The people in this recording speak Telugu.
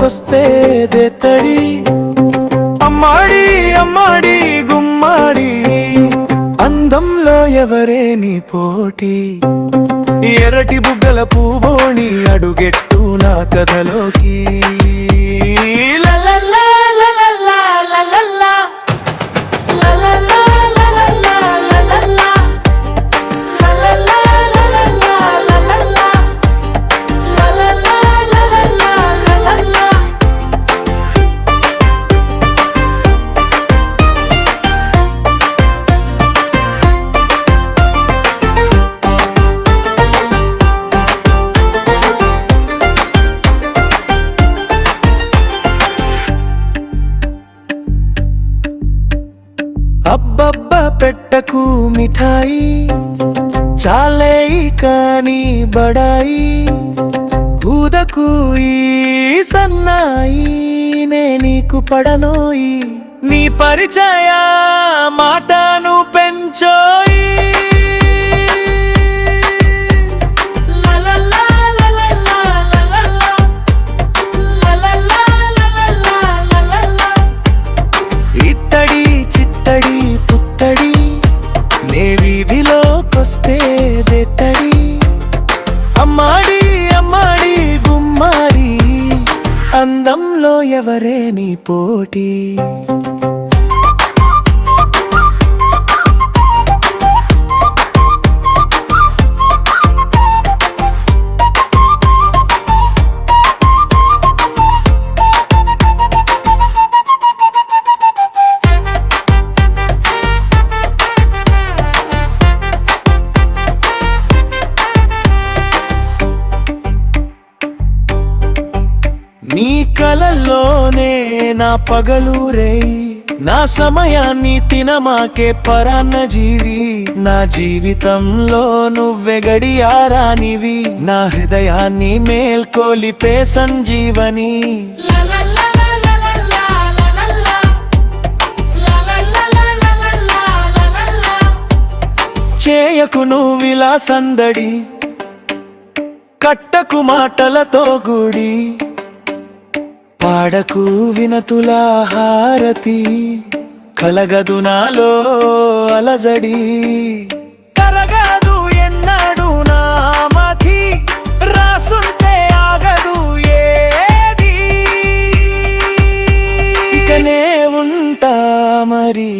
కొస్తేదెత్తడి అమ్మాడి అమ్మాడి గుమ్మాడి అందంలో ఎవరే నీ పోటీ ఎర్రటి బుగ్గల పూబోణి అడుగెట్టు నా కథలోకి లలలా లలలా లలలా లలలా లలలా లలలా లలలా లలలా లలలా లలలా లలలా లలలా అబ్బబ్బ పెట్టకు మిఠాయి చాలే కానీ బడాయి ఊదకు ఈ సన్నాయి నే నీకు పడనోయి నీ పరిచయ మాటను పెంచోయి లలలా లలలా లలలా లలలా లలలా లలలా ఇత్తడి చిత్తడి పుత్తడి నే వీధిలోకొస్తేదెత్తడి అమ్మాడి అమ్మాడి గుమ్మాడి అందంలో ఎవరే నీ పోటీ నీ కలల్లోనే నా పగలూరేయి నా సమయాన్ని తినమాకే పరాన్న జీవి నా జీవితంలో నువ్వే గడియారానివి నా హృదయాన్ని మేల్కొలిపే సంజీవని చేయకు నువ్విలా సందడి కట్టకు మాటలతో గుడి పాడకు వినతులా హారతి కలగదు నాలో అలజడి కరగదు ఎన్నడు నా మతి రాసుంటే ఆగదు ఏది ఇకనే ఉంటా మరి